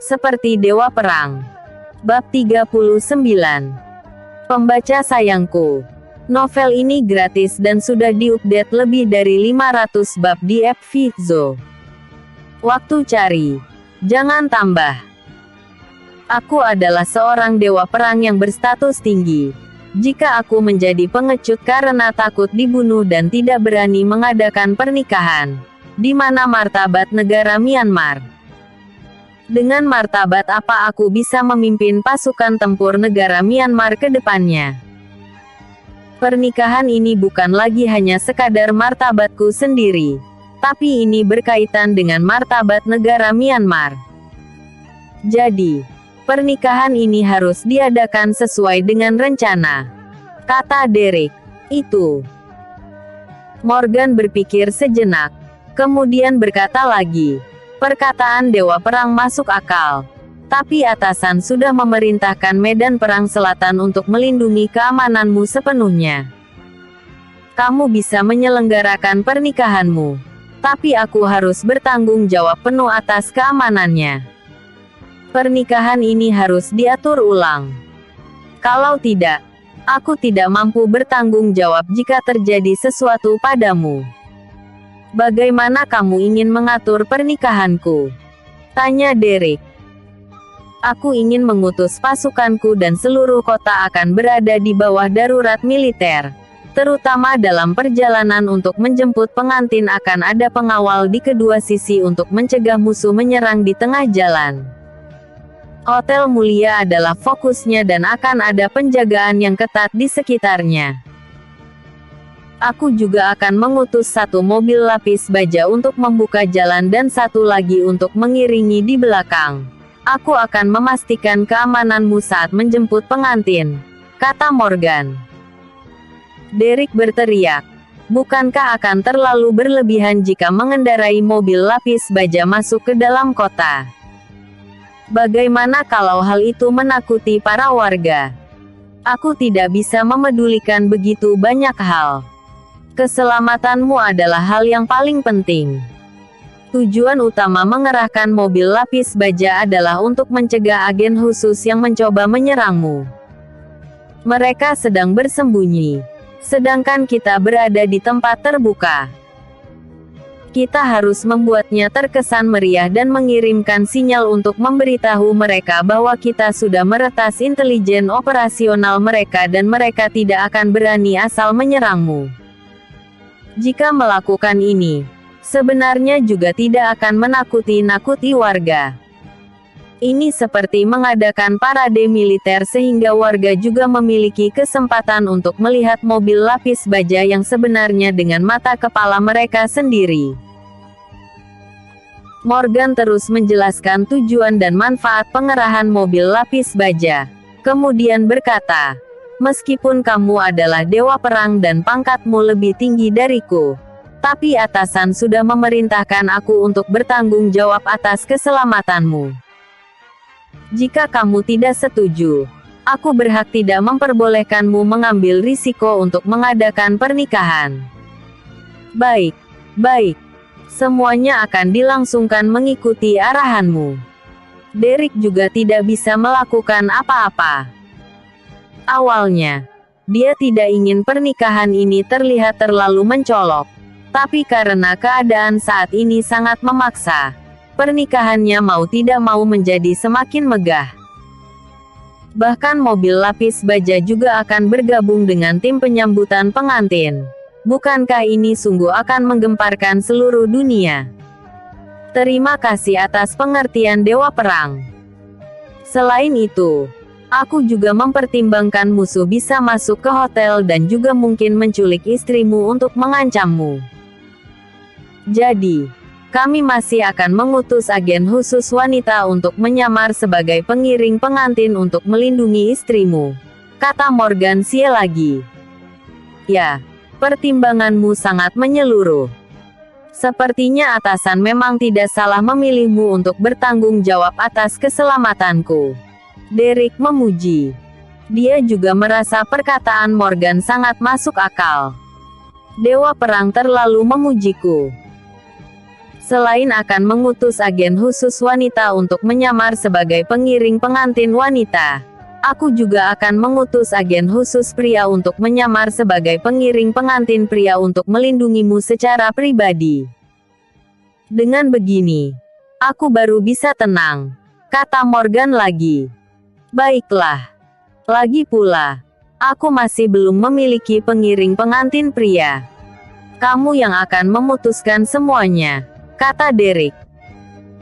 seperti Dewa Perang. Bab 39. Pembaca sayangku, novel ini gratis dan sudah diupdate lebih dari 500 bab di app Vizo. Waktu cari, jangan tambah. Aku adalah seorang dewa perang yang berstatus tinggi. Jika aku menjadi pengecut karena takut dibunuh dan tidak berani mengadakan pernikahan, di mana martabat negara Myanmar? Dengan martabat apa aku bisa memimpin pasukan tempur negara Myanmar ke depannya? Pernikahan ini bukan lagi hanya sekadar martabatku sendiri, tapi ini berkaitan dengan martabat negara Myanmar. Jadi, pernikahan ini harus diadakan sesuai dengan rencana, kata Derek. Itu. Morgan berpikir sejenak, kemudian berkata lagi, perkataan Dewa Perang masuk akal. Tapi atasan sudah memerintahkan Medan Perang Selatan untuk melindungi keamananmu sepenuhnya. Kamu bisa menyelenggarakan pernikahanmu, tapi aku harus bertanggung jawab penuh atas keamanannya. Pernikahan ini harus diatur ulang. Kalau tidak, aku tidak mampu bertanggung jawab jika terjadi sesuatu padamu. Bagaimana kamu ingin mengatur pernikahanku? Tanya Derek. Aku ingin mengutus pasukanku dan seluruh kota akan berada di bawah darurat militer. Terutama dalam perjalanan untuk menjemput pengantin akan ada pengawal di kedua sisi untuk mencegah musuh menyerang di tengah jalan. Hotel mulia adalah fokusnya dan akan ada penjagaan yang ketat di sekitarnya. Aku juga akan mengutus satu mobil lapis baja untuk membuka jalan dan satu lagi untuk mengiringi di belakang. Aku akan memastikan keamananmu saat menjemput pengantin, kata Morgan. Derek berteriak, bukankah akan terlalu berlebihan jika mengendarai mobil lapis baja masuk ke dalam kota? Bagaimana kalau hal itu menakuti para warga? Aku tidak bisa memedulikan begitu banyak hal. Keselamatanmu adalah hal yang paling penting. Tujuan utama mengerahkan mobil lapis baja adalah untuk mencegah agen khusus yang mencoba menyerangmu. Mereka sedang bersembunyi, sedangkan kita berada di tempat terbuka. Kita harus membuatnya terkesan meriah dan mengirimkan sinyal untuk memberitahu mereka bahwa kita sudah meretas intelijen operasional mereka dan mereka tidak akan berani asal menyerangmu. Jika melakukan ini, sebenarnya juga tidak akan menakuti warga. Ini seperti mengadakan parade militer sehingga warga juga memiliki kesempatan untuk melihat mobil lapis baja yang sebenarnya dengan mata kepala mereka sendiri. Morgan terus menjelaskan tujuan dan manfaat pengerahan mobil lapis baja. Kemudian berkata, meskipun kamu adalah dewa perang dan pangkatmu lebih tinggi dariku, tapi atasan sudah memerintahkan aku untuk bertanggung jawab atas keselamatanmu. Jika kamu tidak setuju, aku berhak tidak memperbolehkanmu mengambil risiko untuk mengadakan pernikahan. Baik, baik. Semuanya akan dilangsungkan mengikuti arahanmu. Derek juga tidak bisa melakukan apa-apa. Awalnya, dia tidak ingin pernikahan ini terlihat terlalu mencolok. Tapi karena keadaan saat ini sangat memaksa, pernikahannya mau tidak mau menjadi semakin megah. Bahkan mobil lapis baja juga akan bergabung dengan tim penyambutan pengantin. Bukankah ini sungguh akan menggemparkan seluruh dunia? Terima kasih atas pengertian Dewa Perang. Selain itu, aku juga mempertimbangkan musuh bisa masuk ke hotel dan juga mungkin menculik istrimu untuk mengancammu. Jadi, kami masih akan mengutus agen khusus wanita untuk menyamar sebagai pengiring pengantin untuk melindungi istrimu, kata Morgan lagi. Ya, pertimbanganmu sangat menyeluruh. Sepertinya atasan memang tidak salah memilihmu untuk bertanggung jawab atas keselamatanku. Derek memuji. Dia juga merasa perkataan Morgan sangat masuk akal. Dewa Perang terlalu memujiku. Selain akan mengutus agen khusus wanita untuk menyamar sebagai pengiring pengantin wanita, aku juga akan mengutus agen khusus pria untuk menyamar sebagai pengiring pengantin pria untuk melindungimu secara pribadi. Dengan begini, aku baru bisa tenang, kata Morgan lagi. Baiklah. Lagi pula, aku masih belum memiliki pengiring pengantin pria. Kamu yang akan memutuskan semuanya, kata Derek.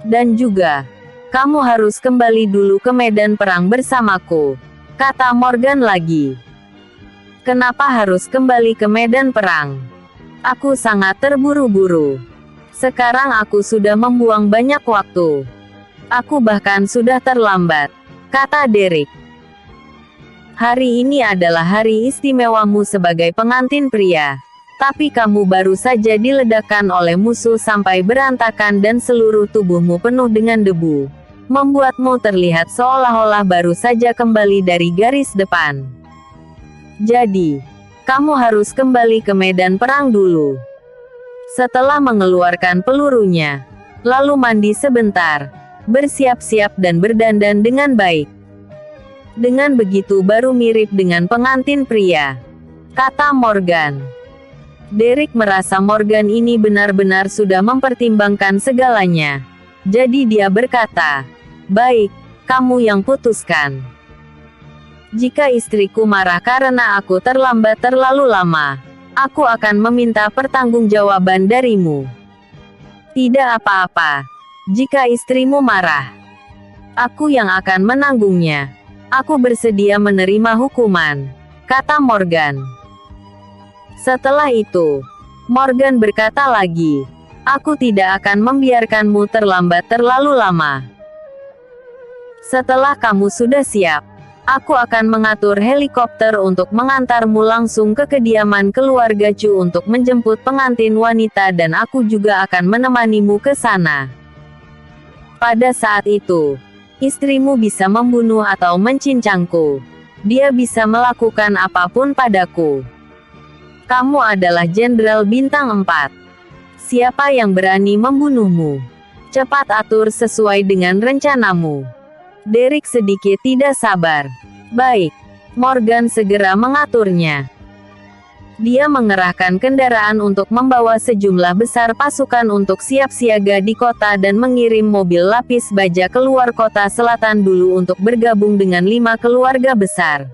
Dan juga, kamu harus kembali dulu ke medan perang bersamaku, kata Morgan lagi. Kenapa harus kembali ke medan perang? Aku sangat terburu-buru. Sekarang aku sudah membuang banyak waktu. Aku bahkan sudah terlambat, kata Derek. Hari ini adalah hari istimewamu sebagai pengantin pria. Tapi kamu baru saja diledakkan oleh musuh sampai berantakan dan seluruh tubuhmu penuh dengan debu, membuatmu terlihat seolah-olah baru saja kembali dari garis depan. Jadi, kamu harus kembali ke medan perang dulu. Setelah mengeluarkan pelurunya, lalu mandi sebentar, bersiap-siap dan berdandan dengan baik. Dengan begitu baru mirip dengan pengantin pria, kata Morgan. Derek merasa Morgan ini benar-benar sudah mempertimbangkan segalanya. Jadi dia berkata, baik, kamu yang putuskan. Jika istriku marah karena aku terlambat terlalu lama, aku akan meminta pertanggungjawaban darimu. Tidak apa-apa. Jika istrimu marah, aku yang akan menanggungnya. Aku bersedia menerima hukuman, kata Morgan. Setelah itu, Morgan berkata lagi, aku tidak akan membiarkanmu terlambat terlalu lama. Setelah kamu sudah siap, aku akan mengatur helikopter untuk mengantarmu langsung ke kediaman keluarga Chu untuk menjemput pengantin wanita dan aku juga akan menemanimu ke sana. Pada saat itu, istrimu bisa membunuh atau mencincangku. Dia bisa melakukan apapun padaku. Kamu adalah Jenderal Bintang 4. Siapa yang berani membunuhmu? Cepat atur sesuai dengan rencanamu. Derek sedikit tidak sabar. Baik. Morgan segera mengaturnya. Dia mengerahkan kendaraan untuk membawa sejumlah besar pasukan untuk siap siaga di kota dan mengirim mobil lapis baja keluar kota selatan dulu untuk bergabung dengan 5 keluarga besar.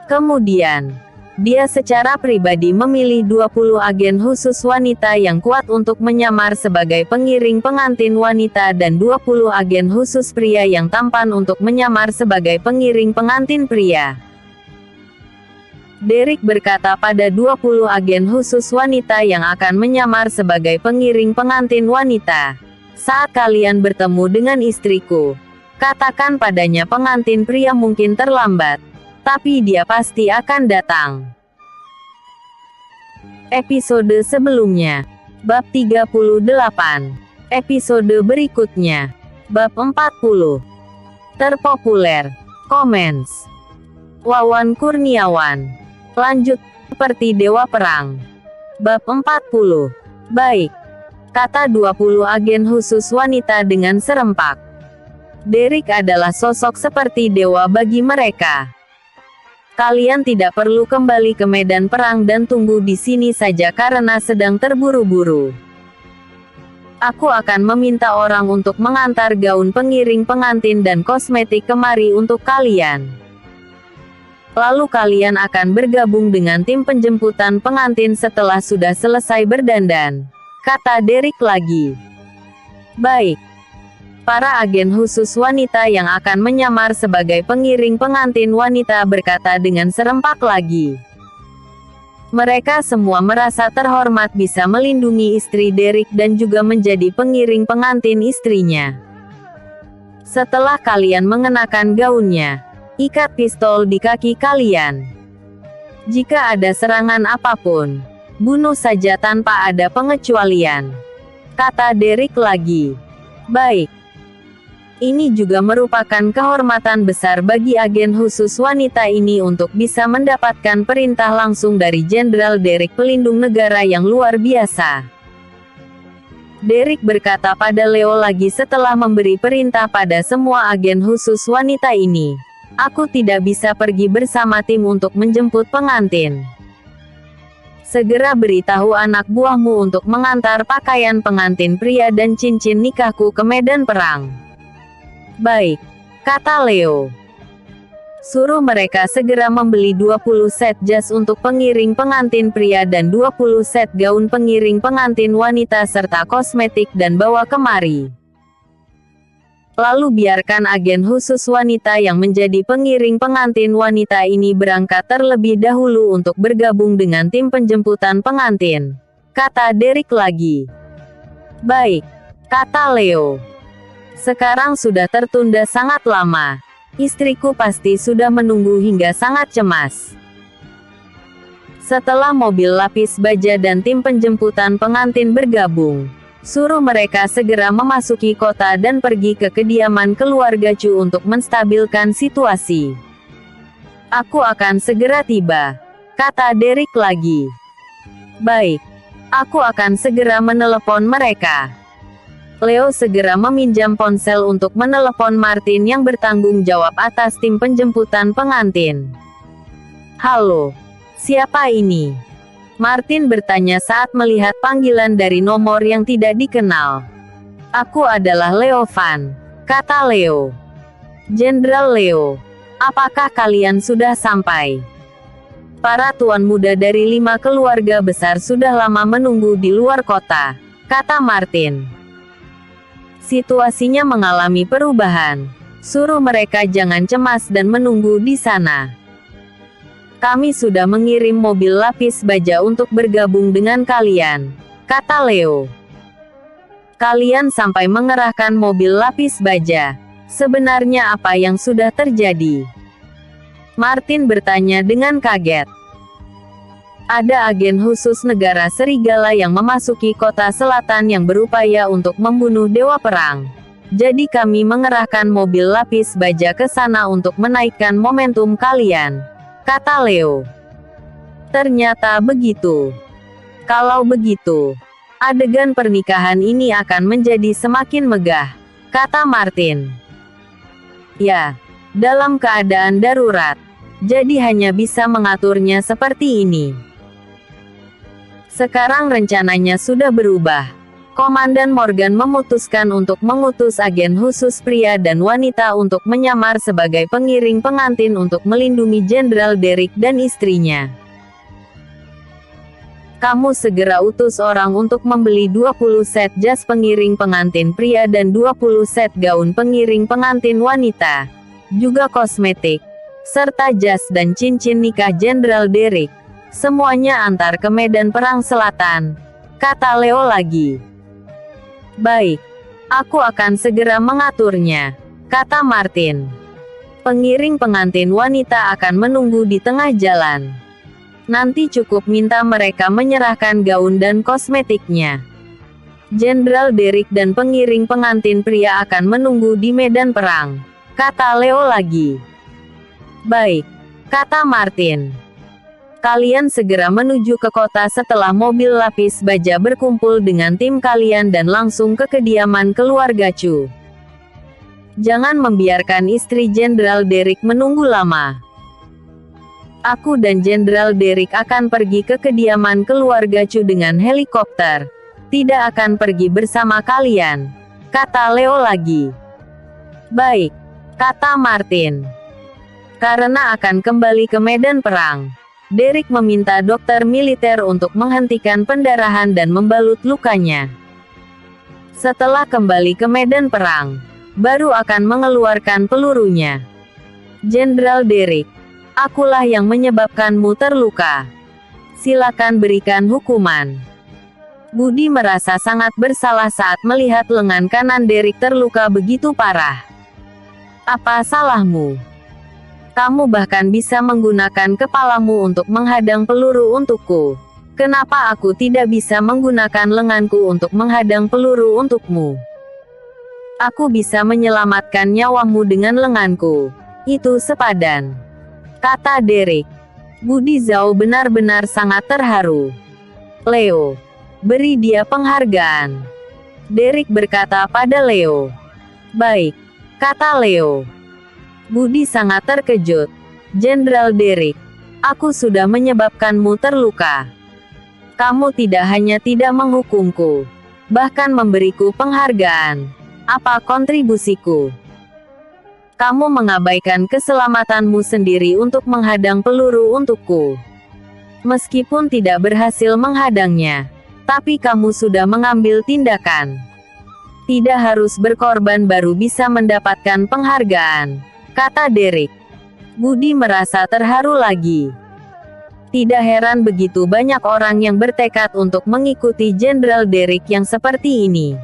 Kemudian, dia secara pribadi memilih 20 agen khusus wanita yang kuat untuk menyamar sebagai pengiring pengantin wanita dan 20 agen khusus pria yang tampan untuk menyamar sebagai pengiring pengantin pria. Derek berkata pada 20 agen khusus wanita yang akan menyamar sebagai pengiring pengantin wanita, saat kalian bertemu dengan istriku, katakan padanya pengantin pria mungkin terlambat, tapi dia pasti akan datang. Episode sebelumnya, bab 38. Episode berikutnya, bab 40. Terpopuler, comments. Wawan Kurniawan. Lanjut, seperti Dewa Perang. Bab 40. Baik, kata 20 agen khusus wanita dengan serempak. Derek adalah sosok seperti dewa bagi mereka. Kalian tidak perlu kembali ke medan perang dan tunggu di sini saja karena sedang terburu-buru. Aku akan meminta orang untuk mengantar gaun pengiring pengantin dan kosmetik kemari untuk kalian. Lalu kalian akan bergabung dengan tim penjemputan pengantin setelah sudah selesai berdandan, kata Derek lagi. Baik. Para agen khusus wanita yang akan menyamar sebagai pengiring pengantin wanita berkata dengan serempak lagi. Mereka semua merasa terhormat bisa melindungi istri Derek dan juga menjadi pengiring pengantin istrinya. Setelah kalian mengenakan gaunnya, ikat pistol di kaki kalian. Jika ada serangan apapun, bunuh saja tanpa ada pengecualian, kata Derek lagi. Baik. Ini juga merupakan kehormatan besar bagi agen khusus wanita ini untuk bisa mendapatkan perintah langsung dari Jenderal Derek pelindung negara yang luar biasa. Derek berkata pada Leo lagi setelah memberi perintah pada semua agen khusus wanita ini. Aku tidak bisa pergi bersama tim untuk menjemput pengantin. Segera beritahu anak buahmu untuk mengantar pakaian pengantin pria dan cincin nikahku ke medan perang. Baik, kata Leo. Suruh mereka segera membeli 20 set jas untuk pengiring pengantin pria dan 20 set gaun pengiring pengantin wanita serta kosmetik dan bawa kemari. Lalu biarkan agen khusus wanita yang menjadi pengiring pengantin wanita ini berangkat terlebih dahulu untuk bergabung dengan tim penjemputan pengantin, kata Derek lagi. Baik, kata Leo. Sekarang sudah tertunda sangat lama. Istriku pasti sudah menunggu hingga sangat cemas. Setelah mobil lapis baja dan tim penjemputan pengantin bergabung, suruh mereka segera memasuki kota dan pergi ke kediaman keluarga Chu untuk menstabilkan situasi. Aku akan segera tiba, kata Derek lagi. Baik, aku akan segera menelepon mereka. Leo segera meminjam ponsel untuk menelepon Martin yang bertanggung jawab atas tim penjemputan pengantin. Halo, siapa ini? Martin bertanya saat melihat panggilan dari nomor yang tidak dikenal. Aku adalah Leo Van, kata Leo. Jenderal Leo, apakah kalian sudah sampai? Para tuan muda dari 5 keluarga besar sudah lama menunggu di luar kota, kata Martin. Situasinya mengalami perubahan. Suruh mereka jangan cemas dan menunggu di sana. Kami sudah mengirim mobil lapis baja untuk bergabung dengan kalian, kata Leo. Kalian sampai mengerahkan mobil lapis baja. Sebenarnya apa yang sudah terjadi? Martin bertanya dengan kaget. Ada agen khusus negara serigala yang memasuki kota selatan yang berupaya untuk membunuh dewa perang. Jadi kami mengerahkan mobil lapis baja ke sana untuk menaikkan momentum kalian, kata Leo. Ternyata begitu. Kalau begitu, adegan pernikahan ini akan menjadi semakin megah, kata Martin. Ya, dalam keadaan darurat. Jadi hanya bisa mengaturnya seperti ini. Sekarang rencananya sudah berubah. Komandan Morgan memutuskan untuk mengutus agen khusus pria dan wanita untuk menyamar sebagai pengiring pengantin untuk melindungi Jenderal Derek dan istrinya. Kamu segera utus orang untuk membeli 20 set jas pengiring pengantin pria dan 20 set gaun pengiring pengantin wanita, juga kosmetik, serta jas dan cincin nikah Jenderal Derek. Semuanya antar ke medan perang selatan, kata Leo lagi. Baik, aku akan segera mengaturnya, kata Martin. Pengiring pengantin wanita akan menunggu di tengah jalan. Nanti cukup minta mereka menyerahkan gaun dan kosmetiknya. Jenderal Derek dan pengiring pengantin pria akan menunggu di medan perang, kata Leo lagi. Baik, kata Martin. Kalian segera menuju ke kota setelah mobil lapis baja berkumpul dengan tim kalian dan langsung ke kediaman keluarga Chu. Jangan membiarkan istri Jenderal Derek menunggu lama. Aku dan Jenderal Derek akan pergi ke kediaman keluarga Chu dengan helikopter. Tidak akan pergi bersama kalian, kata Leo lagi. Baik, kata Martin. Karena akan kembali ke medan perang, Derek meminta dokter militer untuk menghentikan pendarahan dan membalut lukanya. Setelah kembali ke medan perang, baru akan mengeluarkan pelurunya. Jenderal Derek, akulah yang menyebabkanmu terluka. Silakan berikan hukuman. Budi merasa sangat bersalah saat melihat lengan kanan Derek terluka begitu parah. Apa salahmu? Kamu bahkan bisa menggunakan kepalamu untuk menghadang peluru untukku. Kenapa aku tidak bisa menggunakan lenganku untuk menghadang peluru untukmu? Aku bisa menyelamatkan nyawamu dengan lenganku. Itu sepadan, kata Derek. Budi Zhao benar-benar sangat terharu. Leo, beri dia penghargaan. Derek berkata pada Leo. Baik, kata Leo. Budi sangat terkejut. Jenderal Derek, aku sudah menyebabkanmu terluka. Kamu tidak hanya tidak menghukumku, bahkan memberiku penghargaan. Apa kontribusiku? Kamu mengabaikan keselamatanmu sendiri untuk menghadang peluru untukku. Meskipun tidak berhasil menghadangnya, tapi kamu sudah mengambil tindakan. Tidak harus berkorban baru bisa mendapatkan penghargaan, kata Derek. Budi merasa terharu lagi. Tidak heran begitu banyak orang yang bertekad untuk mengikuti Jenderal Derek yang seperti ini.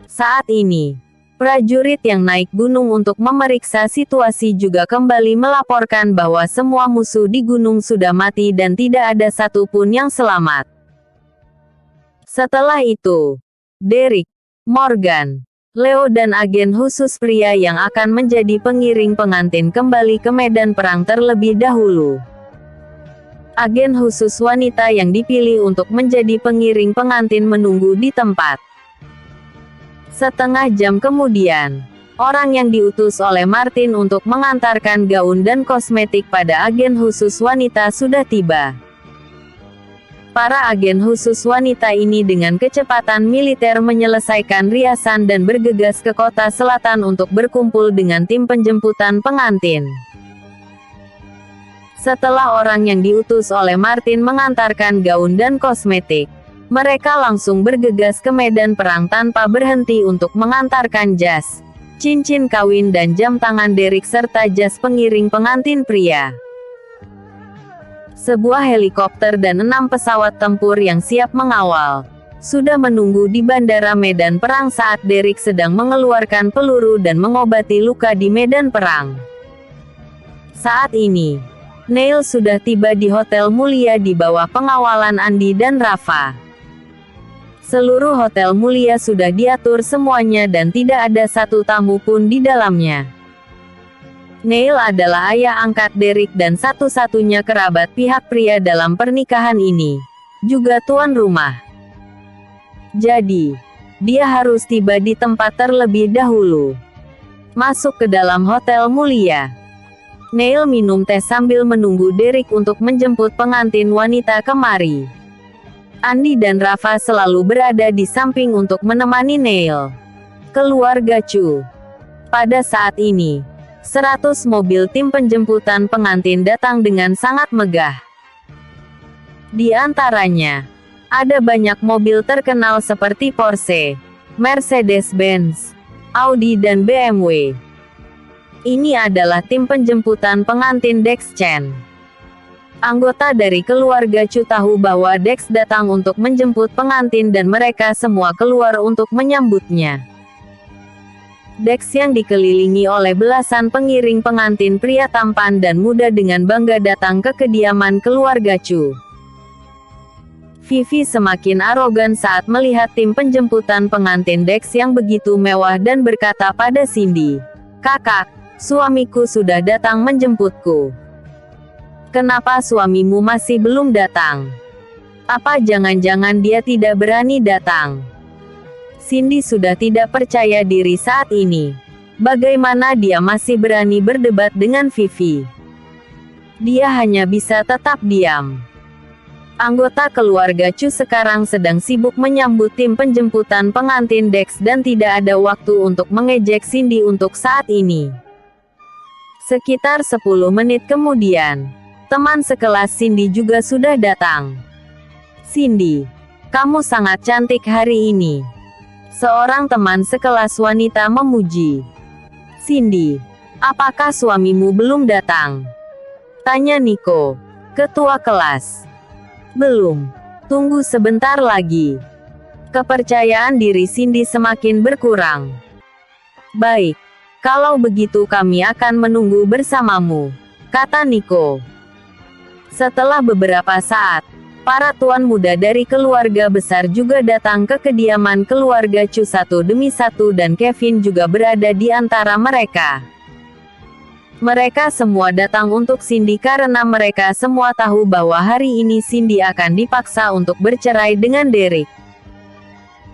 Saat ini, prajurit yang naik gunung untuk memeriksa situasi juga kembali melaporkan bahwa semua musuh di gunung sudah mati dan tidak ada satupun yang selamat. Setelah itu, Derek, Morgan, Leo dan agen khusus pria yang akan menjadi pengiring pengantin kembali ke medan perang terlebih dahulu. Agen khusus wanita yang dipilih untuk menjadi pengiring pengantin menunggu di tempat. Setengah jam kemudian, orang yang diutus oleh Martin untuk mengantarkan gaun dan kosmetik pada agen khusus wanita sudah tiba. Para agen khusus wanita ini dengan kecepatan militer menyelesaikan riasan dan bergegas ke kota selatan untuk berkumpul dengan tim penjemputan pengantin. Setelah orang yang diutus oleh Martin mengantarkan gaun dan kosmetik, mereka langsung bergegas ke medan perang tanpa berhenti untuk mengantarkan jas, cincin kawin dan jam tangan Derek serta jas pengiring pengantin pria. Sebuah helikopter dan 6 pesawat tempur yang siap mengawal sudah menunggu di bandara medan perang saat Derek sedang mengeluarkan peluru dan mengobati luka di medan perang. Saat ini, Neil sudah tiba di Hotel Mulia di bawah pengawalan Andi dan Rafa. Seluruh Hotel Mulia sudah diatur semuanya dan tidak ada satu tamu pun di dalamnya. Neil adalah ayah angkat Derek dan satu-satunya kerabat pihak pria dalam pernikahan ini, juga tuan rumah. Jadi, dia harus tiba di tempat terlebih dahulu. Masuk ke dalam Hotel Mulia. Neil minum teh sambil menunggu Derek untuk menjemput pengantin wanita kemari. Andi dan Rafa selalu berada di samping untuk menemani Neil. Keluarga Chu. Pada saat ini, 100 mobil tim penjemputan pengantin datang dengan sangat megah. Di antaranya, ada banyak mobil terkenal seperti Porsche, Mercedes-Benz, Audi dan BMW. Ini adalah tim penjemputan pengantin Dex Chen. Anggota dari keluarga Chu tahu bahwa Dex datang untuk menjemput pengantin dan mereka semua keluar untuk menyambutnya. Dex yang dikelilingi oleh belasan pengiring pengantin pria tampan dan muda dengan bangga datang ke kediaman keluarga Chu. Vivi semakin arogan saat melihat tim penjemputan pengantin Dex yang begitu mewah dan berkata pada Cindy, "Kakak, suamiku sudah datang menjemputku. Kenapa suamimu masih belum datang? Apa jangan-jangan dia tidak berani datang?" Cindy sudah tidak percaya diri saat ini. Bagaimana dia masih berani berdebat dengan Vivi? Dia hanya bisa tetap diam. Anggota keluarga Chu sekarang sedang sibuk menyambut tim penjemputan pengantin Dex dan tidak ada waktu untuk mengejek Cindy untuk saat ini. Sekitar 10 menit kemudian, teman sekelas Cindy juga sudah datang. "Cindy, kamu sangat cantik hari ini," seorang teman sekelas wanita memuji. "Cindy, apakah suamimu belum datang?" tanya Nico, ketua kelas. "Belum. Tunggu sebentar lagi." Kepercayaan diri Cindy semakin berkurang. "Baik. Kalau begitu kami akan menunggu bersamamu," kata Nico. Setelah beberapa saat, para tuan muda dari keluarga besar juga datang ke kediaman keluarga Chu satu demi satu dan Kevin juga berada di antara mereka. Mereka semua datang untuk Cindy karena mereka semua tahu bahwa hari ini Cindy akan dipaksa untuk bercerai dengan Derek.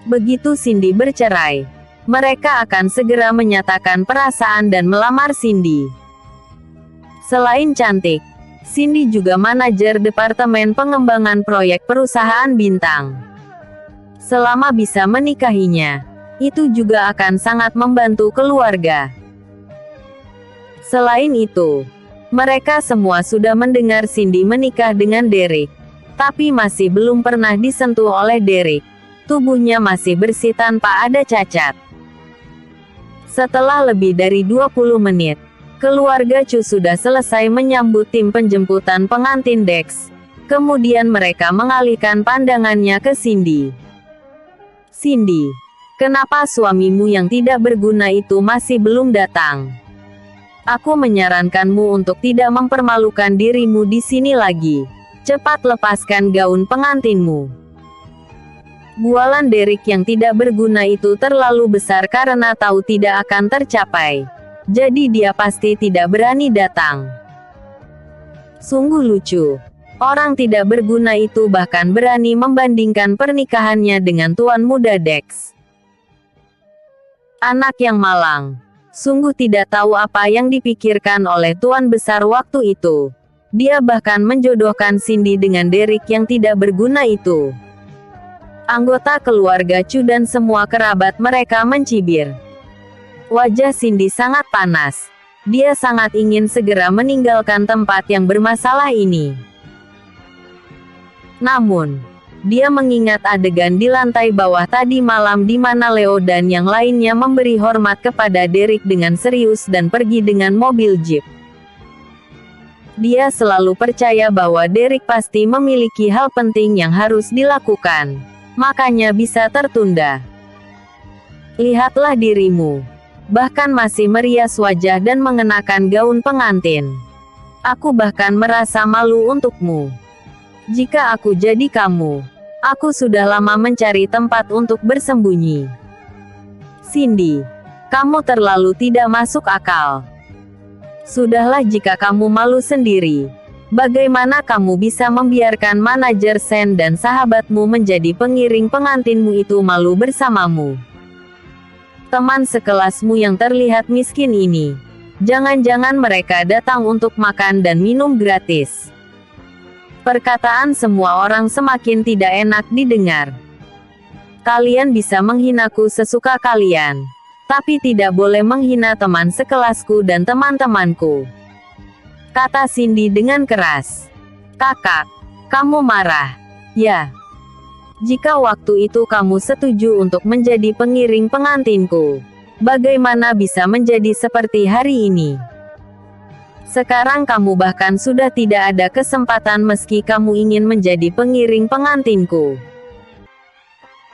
Begitu Cindy bercerai, mereka akan segera menyatakan perasaan dan melamar Cindy. Selain cantik, Cindy juga manajer departemen pengembangan proyek perusahaan bintang. Selama bisa menikahinya, itu juga akan sangat membantu keluarga. Selain itu, mereka semua sudah mendengar Cindy menikah dengan Derek, tapi masih belum pernah disentuh oleh Derek. Tubuhnya masih bersih tanpa ada cacat. Setelah lebih dari 20 menit, keluarga Chu sudah selesai menyambut tim penjemputan pengantin Dex. Kemudian mereka mengalihkan pandangannya ke Cindy. Cindy, kenapa suamimu yang tidak berguna itu masih belum datang? Aku menyarankanmu untuk tidak mempermalukan dirimu di sini lagi. Cepat lepaskan gaun pengantinmu. Bualan Derek yang tidak berguna itu terlalu besar karena tahu tidak akan tercapai. Jadi dia pasti tidak berani datang. Sungguh lucu. Orang tidak berguna itu bahkan berani membandingkan pernikahannya dengan tuan muda Dex. Anak yang malang. Sungguh tidak tahu apa yang dipikirkan oleh tuan besar waktu itu. Dia bahkan menjodohkan Cindy dengan Derek yang tidak berguna itu. Anggota keluarga Chu dan semua kerabat mereka mencibir. Wajah Cindy sangat panas. Dia sangat ingin segera meninggalkan tempat yang bermasalah ini. Namun, dia mengingat adegan di lantai bawah tadi malam di mana Leo dan yang lainnya memberi hormat kepada Derek dengan serius dan pergi dengan mobil jeep. Dia selalu percaya bahwa Derek pasti memiliki hal penting yang harus dilakukan, makanya bisa tertunda. Lihatlah dirimu, bahkan masih merias wajah dan mengenakan gaun pengantin. Aku bahkan merasa malu untukmu. Jika aku jadi kamu, aku sudah lama mencari tempat untuk bersembunyi. Cindy, kamu terlalu tidak masuk akal. Sudahlah jika kamu malu sendiri. Bagaimana kamu bisa membiarkan manajer Sen dan sahabatmu menjadi pengiring pengantinmu itu malu bersamamu? Teman sekelasmu yang terlihat miskin ini. Jangan-jangan mereka datang untuk makan dan minum gratis. Perkataan semua orang semakin tidak enak didengar. Kalian bisa menghinaku sesuka kalian, tapi tidak boleh menghina teman sekelasku dan teman-temanku, kata Cindy dengan keras. Kakak, kamu marah? Ya. Jika waktu itu kamu setuju untuk menjadi pengiring pengantinku, bagaimana bisa menjadi seperti hari ini? Sekarang kamu bahkan sudah tidak ada kesempatan meski kamu ingin menjadi pengiring pengantinku.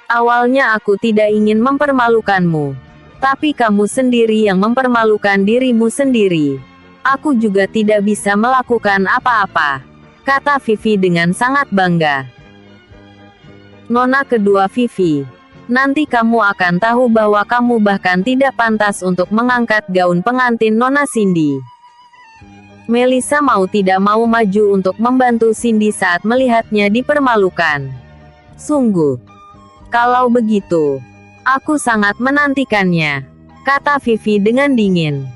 Awalnya aku tidak ingin mempermalukanmu, tapi kamu sendiri yang mempermalukan dirimu sendiri. Aku juga tidak bisa melakukan apa-apa, kata Vivi dengan sangat bangga. Nona kedua Vivi, nanti kamu akan tahu bahwa kamu bahkan tidak pantas untuk mengangkat gaun pengantin Nona Cindy. Melissa mau tidak mau maju untuk membantu Cindy saat melihatnya dipermalukan. Sungguh. Kalau begitu, aku sangat menantikannya, kata Vivi dengan dingin.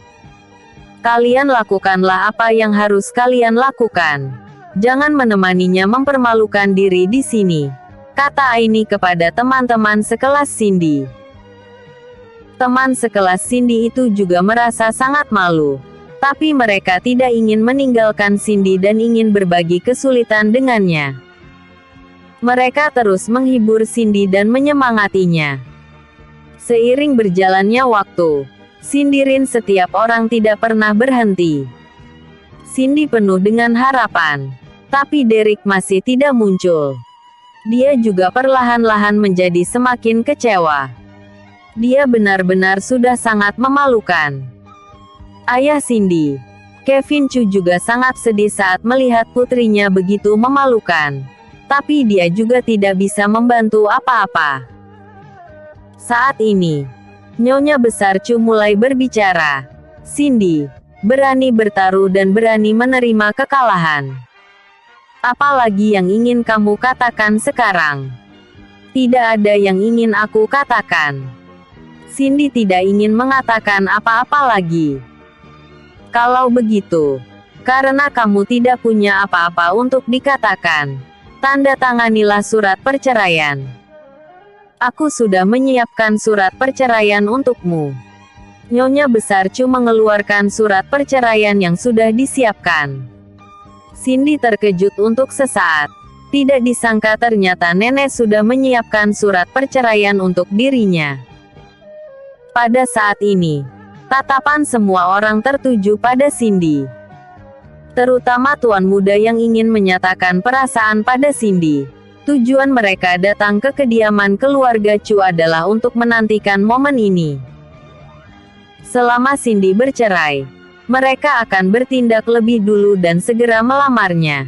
Kalian lakukanlah apa yang harus kalian lakukan. Jangan menemaninya mempermalukan diri di sini, kata Aini kepada teman-teman sekelas Cindy. Teman sekelas Cindy itu juga merasa sangat malu. Tapi mereka tidak ingin meninggalkan Cindy dan ingin berbagi kesulitan dengannya. Mereka terus menghibur Cindy dan menyemangatinya. Seiring berjalannya waktu, sindiran setiap orang tidak pernah berhenti. Cindy penuh dengan harapan, tapi Derek masih tidak muncul. Dia juga perlahan-lahan menjadi semakin kecewa. Dia benar-benar sudah sangat memalukan. Ayah Cindy, Kevin Chu juga sangat sedih saat melihat putrinya begitu memalukan. Tapi dia juga tidak bisa membantu apa-apa. Saat ini, Nyonya Besar Chu mulai berbicara. Cindy, berani bertaruh dan berani menerima kekalahan. Apalagi yang ingin kamu katakan sekarang? Tidak ada yang ingin aku katakan. Cindy tidak ingin mengatakan apa-apa lagi. Kalau begitu, karena kamu tidak punya apa-apa untuk dikatakan, tanda tanganilah surat perceraian. Aku sudah menyiapkan surat perceraian untukmu. Nyonya Besar Chu mengeluarkan surat perceraian yang sudah disiapkan. Cindy terkejut untuk sesaat. Tidak disangka ternyata nenek sudah menyiapkan surat perceraian untuk dirinya. Pada saat ini, tatapan semua orang tertuju pada Cindy. Terutama tuan muda yang ingin menyatakan perasaan pada Cindy. Tujuan mereka datang ke kediaman keluarga Chu adalah untuk menantikan momen ini. Selama Cindy bercerai, mereka akan bertindak lebih dulu dan segera melamarnya.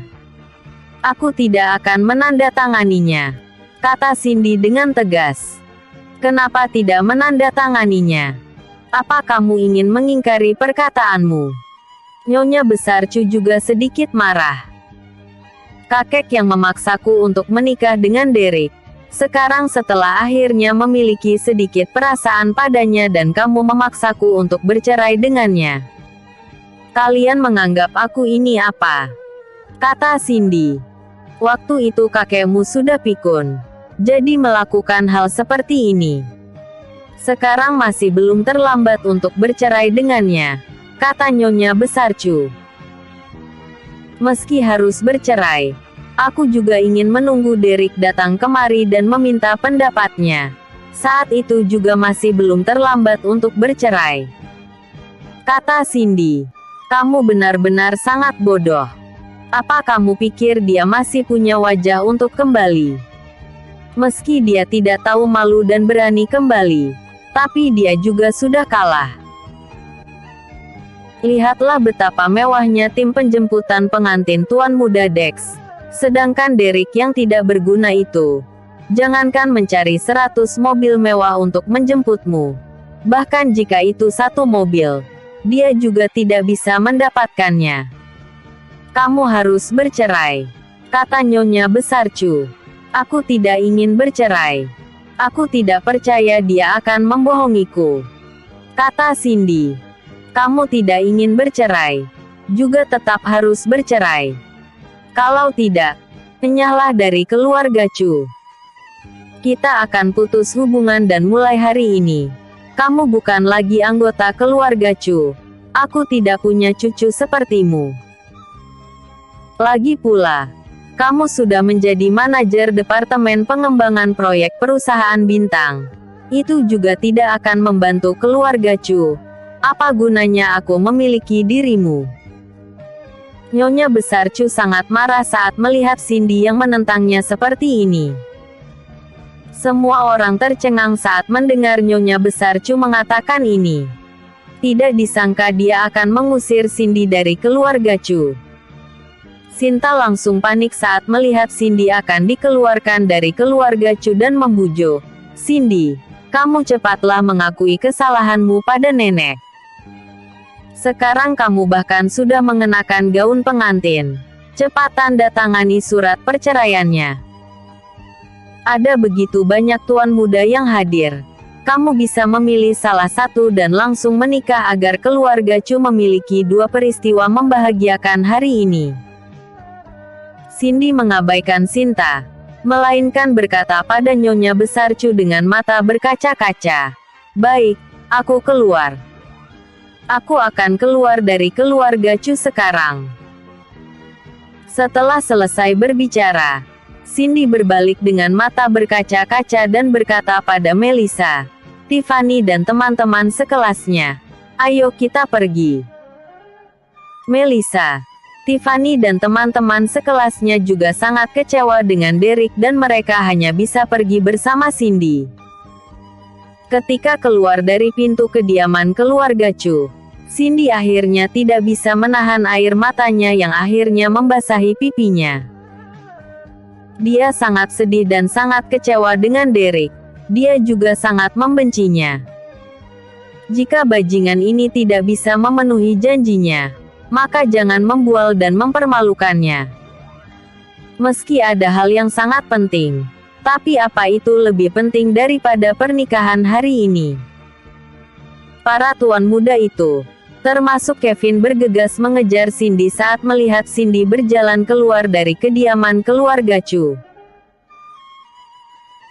Aku tidak akan menandatanganinya, kata Cindy dengan tegas. Kenapa tidak menandatanganinya? Apa kamu ingin mengingkari perkataanmu? Nyonya Besar Chu juga sedikit marah. Kakek yang memaksaku untuk menikah dengan Derek. Sekarang setelah akhirnya memiliki sedikit perasaan padanya dan kamu memaksaku untuk bercerai dengannya. Kalian menganggap aku ini apa? Kata Cindy. Waktu itu kakekmu sudah pikun. Jadi melakukan hal seperti ini. Sekarang masih belum terlambat untuk bercerai dengannya, kata Nyonya Besar Chu. Meski harus bercerai, aku juga ingin menunggu Derek datang kemari dan meminta pendapatnya. Saat itu juga masih belum terlambat untuk bercerai, kata Cindy. Kamu benar-benar sangat bodoh. Apa kamu pikir dia masih punya wajah untuk kembali? Meski dia tidak tahu malu dan berani kembali, tapi dia juga sudah kalah. Lihatlah betapa mewahnya tim penjemputan pengantin Tuan Muda Dex. Sedangkan Derek yang tidak berguna itu, jangankan mencari 100 mobil mewah untuk menjemputmu. Bahkan jika itu satu mobil, dia juga tidak bisa mendapatkannya. Kamu harus bercerai, kata Nyonya Besar Chu. Aku tidak ingin bercerai. Aku tidak percaya dia akan membohongiku, kata Cindy. Kamu tidak ingin bercerai, juga tetap harus bercerai. Kalau tidak, enyahlah dari keluarga Chu. Kita akan putus hubungan dan mulai hari ini. Kamu bukan lagi anggota keluarga Chu. Aku tidak punya cucu sepertimu. Lagi pula, kamu sudah menjadi manajer departemen pengembangan proyek perusahaan bintang. Itu juga tidak akan membantu keluarga Chu. Apa gunanya aku memiliki dirimu? Nyonya Besar Chu sangat marah saat melihat Cindy yang menentangnya seperti ini. Semua orang tercengang saat mendengar Nyonya Besar Chu mengatakan ini. Tidak disangka dia akan mengusir Cindy dari keluarga Chu. Sinta langsung panik saat melihat Cindy akan dikeluarkan dari keluarga Chu dan membujuk. Cindy, kamu cepatlah mengakui kesalahanmu pada nenek. Sekarang kamu bahkan sudah mengenakan gaun pengantin. Cepat tanda tangani surat perceraiannya. Ada begitu banyak tuan muda yang hadir. Kamu bisa memilih salah satu dan langsung menikah agar keluarga Chu memiliki dua peristiwa membahagiakan hari ini. Cindy mengabaikan Sinta, melainkan berkata pada Nyonya Besar Chu dengan mata berkaca-kaca. Baik, aku keluar. Aku akan keluar dari keluarga Chu sekarang. Setelah selesai berbicara, Cindy berbalik dengan mata berkaca-kaca dan berkata pada Melissa, Tiffany dan teman-teman sekelasnya, ayo kita pergi. Melissa, Tiffany dan teman-teman sekelasnya juga sangat kecewa dengan Derek dan mereka hanya bisa pergi bersama Cindy. Ketika keluar dari pintu kediaman keluarga Chu, Cindy akhirnya tidak bisa menahan air matanya yang akhirnya membasahi pipinya. Dia sangat sedih dan sangat kecewa dengan Derek. Dia juga sangat membencinya. Jika bajingan ini tidak bisa memenuhi janjinya, maka jangan membual dan mempermalukannya. Meski ada hal yang sangat penting, Tapi apa itu lebih penting daripada pernikahan hari ini? Para tuan muda itu, termasuk Kevin, bergegas mengejar Cindy saat melihat Cindy berjalan keluar dari kediaman keluarga Chu.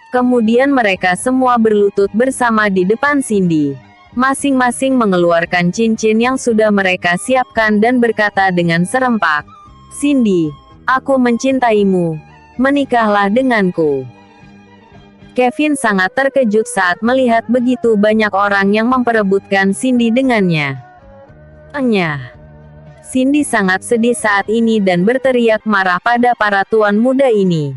Kemudian mereka semua berlutut bersama di depan Cindy. Masing-masing mengeluarkan cincin yang sudah mereka siapkan dan berkata dengan serempak, "Cindy, aku mencintaimu. Menikahlah denganku." Kevin sangat terkejut saat melihat begitu banyak orang yang memperebutkan Cindy dengannya. Cindy sangat sedih saat ini dan berteriak marah pada para tuan muda ini.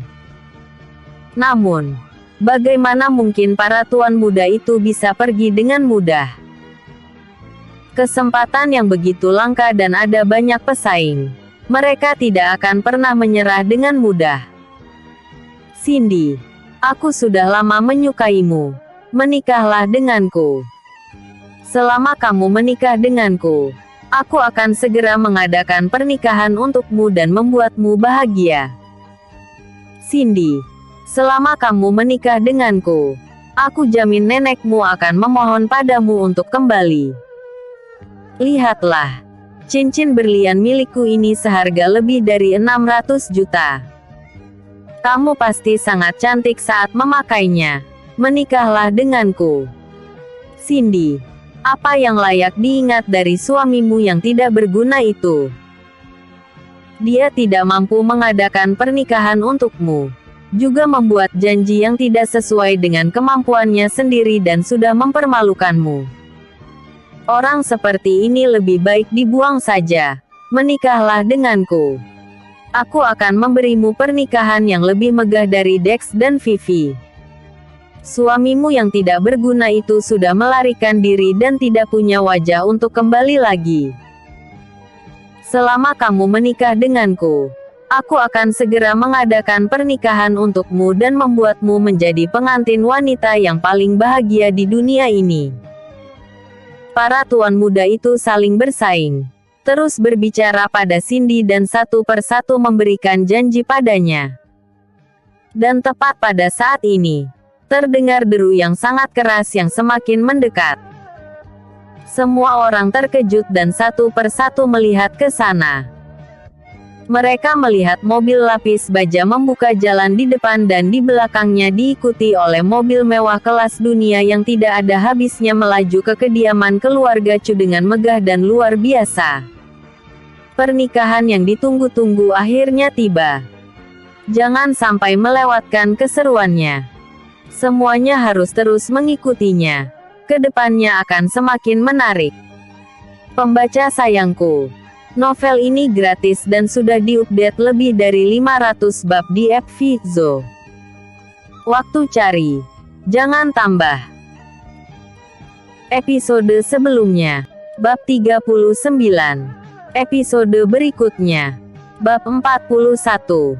Namun, bagaimana mungkin para tuan muda itu bisa pergi dengan mudah? Kesempatan yang begitu langka dan ada banyak pesaing. Mereka tidak akan pernah menyerah dengan mudah. "Cindy, aku sudah lama menyukaimu. Menikahlah denganku. Selama kamu menikah denganku, aku akan segera mengadakan pernikahan untukmu dan membuatmu bahagia. Cindy, selama kamu menikah denganku, aku jamin nenekmu akan memohon padamu untuk kembali. Lihatlah, cincin berlian milikku ini seharga lebih dari 600 juta. Kamu pasti sangat cantik saat memakainya. Menikahlah denganku. Cindy, apa yang layak diingat dari suamimu yang tidak berguna itu? Dia tidak mampu mengadakan pernikahan untukmu, juga membuat janji yang tidak sesuai dengan kemampuannya sendiri dan sudah mempermalukanmu. Orang seperti ini lebih baik dibuang saja. Menikahlah denganku. Aku akan memberimu pernikahan yang lebih megah dari Dex dan Vivi. Suamimu yang tidak berguna itu sudah melarikan diri dan tidak punya wajah untuk kembali lagi. Selama kamu menikah denganku, aku akan segera mengadakan pernikahan untukmu dan membuatmu menjadi pengantin wanita yang paling bahagia di dunia ini." Para tuan muda itu saling bersaing, terus berbicara pada Cindy dan satu persatu memberikan janji padanya. Dan tepat pada saat ini, terdengar deru yang sangat keras yang semakin mendekat. Semua orang terkejut dan satu persatu melihat ke sana. Mereka melihat mobil lapis baja membuka jalan di depan dan di belakangnya diikuti oleh mobil mewah kelas dunia yang tidak ada habisnya melaju ke kediaman keluarga Chu dengan megah dan luar biasa. Pernikahan yang ditunggu-tunggu akhirnya tiba. Jangan sampai melewatkan keseruannya. Semuanya harus terus mengikutinya. Kedepannya akan semakin menarik. Pembaca sayangku, novel ini gratis dan sudah diupdate lebih dari 500 bab di app Vizo. Waktu cari, jangan tambah. Episode sebelumnya, bab 39. Episode berikutnya, bab 41.